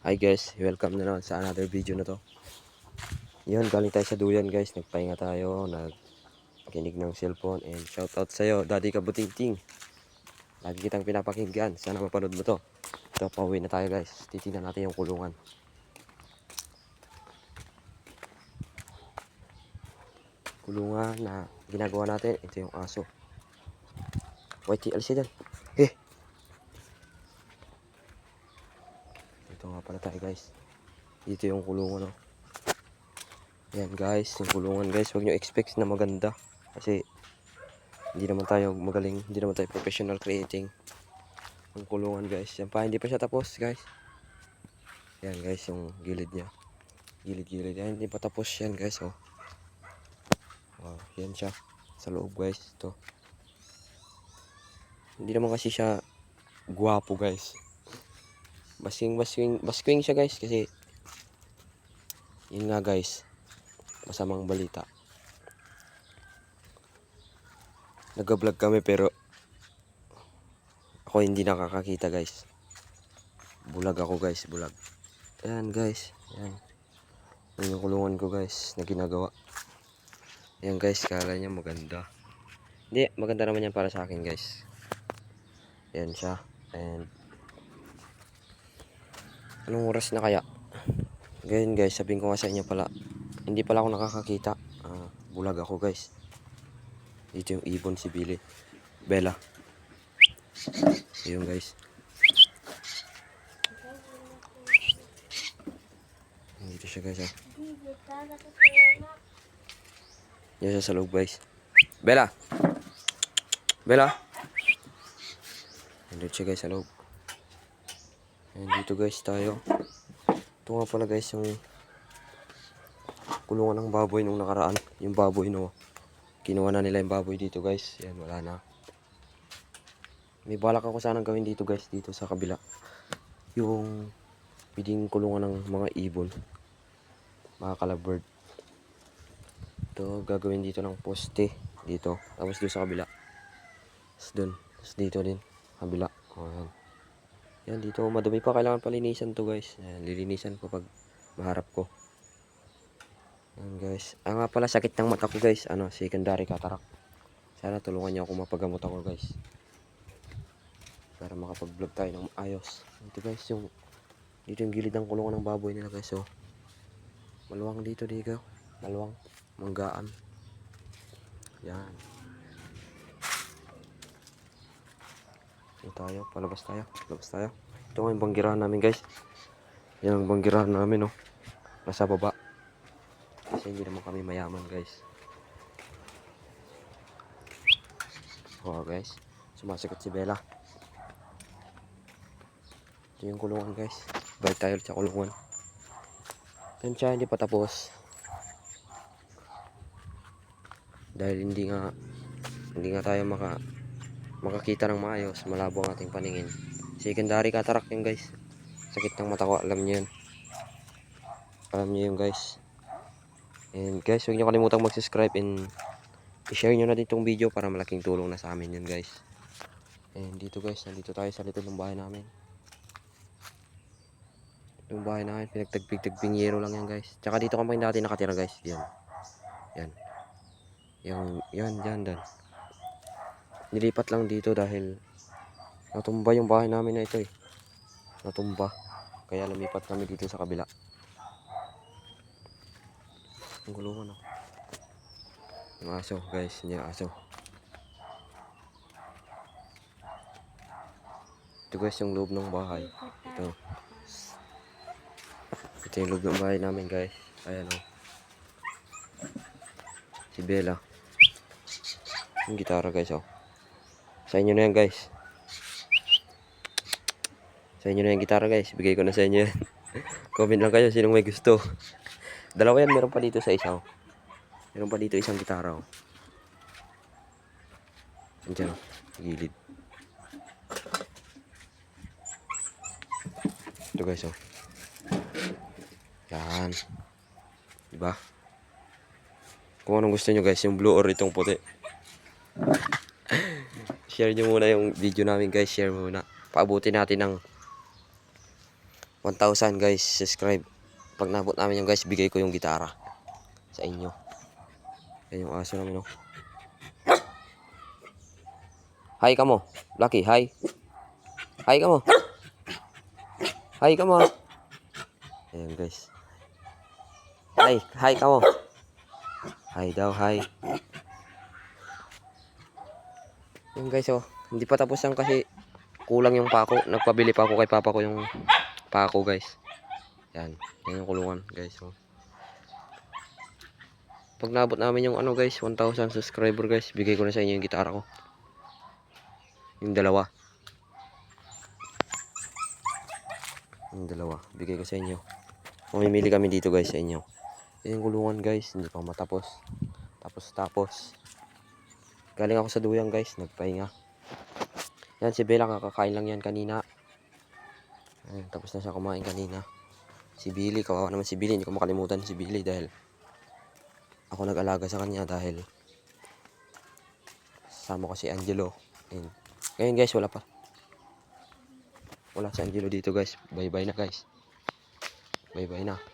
Hi guys, welcome na naman sa another video na to. Yun, galing tayo sa duyan guys. Nagpahinga tayo, nagkinig ng cellphone. And shoutout sa'yo, Daddy Kabutingting. Lagi kitang pinapakinggan. Sana mapanood mo to. Ito, pauwi na tayo guys. Titignan natin yung kulungan. Kulungan na ginagawa natin. Ito yung aso. Whitey, alis yan. Ito nga pala tayo guys. Dito yung kulungan. Oh. Yan guys, yung kulungan guys. Huwag nyo expect na maganda. Kasi hindi naman tayo magaling. Hindi naman tayo professional creating ang kulungan guys. Yan pa, hindi pa siya tapos guys. Yan guys, yung gilid niya. Gilid-gilid. Yan, hindi pa tapos yan guys. Oh. Wow, yan siya. Sa loob guys. Ito. Hindi naman kasi siya guwapo guys. Basking siya guys. Kasi yun nga guys. Masamang balita. Nag-vlog kami pero ako hindi nakakakita guys. Bulag ako guys, bulag. Ayan guys, ayan. Yan yung kulungan ko guys na ginagawa. Ayan guys, kala niya maganda. Hindi, maganda naman yan para sa akin guys. Ayan siya. And anong oras na kaya? Ganyan guys, sabihin ko nga sa inyo pala. Hindi pala ako nakakakita. Bulag ako guys. Dito yung ibon si Billy. Bella. Ayun guys. Dito siya guys. Yan siya sa loob guys. Bella! Bella! Nandito siya guys sa loob. And dito guys tayo. Ito nga pala guys yung kulungan ng baboy nung nakaraan. Yung baboy no. Kinuha na nila yung baboy dito guys. Yan, wala na. May balak ako sanang gawin dito guys. Dito sa kabila. Yung pwedeng kulungan ng mga ibon. Mga calabird. Ito gagawin dito ng poste. Dito. Tapos doon sa kabila. Tapos doon. Tapos dito din. Kabila. Ayan. Yan dito. Madumi pa. Kailangan palinisan to guys. Ayan, lilinisan ko pag maharap ko. Yan guys. Nga pala sakit ng mata ko guys. Secondary cataract. Sana tulungan niyo ako mapagamot ako guys. Para makapag-vlog tayo ng ayos. Ito guys yung dito yung gilid ng kulungan ng baboy nila guys. So maluwang dito diga. Maluwang. Manggaan. Yan. Ito tayo. Palabas tayo. Palabas tayo. Ito nga yung banggirahan namin guys. Yan ang banggirahan namin oh. Nasa baba. Kasi hindi naman kami mayaman guys. Oh guys. Sumasagot si Bella. Ito yung kulungan guys. Balik tayo sa kulungan. Yan siya, hindi pa tapos. Dahil hindi nga tayo makakita ng maayos. Malabo ang ating paningin. Secondary cataract yun guys. Sakit ng mata ko. Alam niyo yun. Alam niyo yun guys. And guys, huwag niyo kalimutang mag-subscribe and i-share nyo na din itong video para malaking tulong na sa amin yun guys. And dito guys, nandito tayo sa likod ng bahay namin. Yung bahay namin, pinagtagping yero lang yan guys. Tsaka dito kami dati nakatira guys. Yan. Yan. Yan. Nilipat lang dito dahil natumba yung bahay namin na ito eh. Natumba. Kaya lumipat kami dito sa kabila. Ang gulungan oh. Yung aso guys, yung aso. Ito guys yung loob ng bahay. Ito yung loob ng bahay namin guys. Ayan o. Si Bella. Yung gitara guys o. Sa inyo na yan guys. Sa inyo na yung gitara guys. Bigay ko na sa inyo yan. Comment lang kayo sinong may gusto. Dalawa yan. Meron pa dito sa isa o. Meron pa dito isang gitara o. Andiyan o. Gilid. Ito guys o. Yan. Diba? Kung anong gusto nyo guys. Yung blue or itong puti. Share nyo muna yung video namin guys. Share muna. Paabutin natin ng 1,000 guys, subscribe. Pag nabot namin yung guys, bigay ko yung gitara sa inyo. Yan yung aso namin, no? Hi ka mo. Lucky, hi. Hi ka mo. Hi ka mo. Ayan guys. Hi ka mo. Hi daw, hi. Yan guys, oh. Hindi pa tapos yan kasi kulang yung pako. Nagpabili pa ako kay papa ko yung pako guys. Yan. Yan yung kulungan guys, oh. Pag nabot namin yung ano guys, 1,000 subscriber guys, bigay ko na sa inyo yung gitara ko. Yung dalawa. Yung dalawa. Bigay ko sa inyo. Mamimili kami dito guys sa inyo. Yan yung kulungan guys. Hindi pa matapos. Tapos. Galing ako sa duyang guys. Nagpahinga. Yan si Bella. Kakakain lang yan kanina. Ayan, tapos na siya kumain kanina. Si Billy. Kawawa naman si Billy. Hindi ko makalimutan si Billy dahil ako nag-alaga sa kanya dahil sama ko si Angelo. Ayan. Ngayon guys, wala pa. Wala si Angelo dito guys. Bye bye na guys. Bye bye na.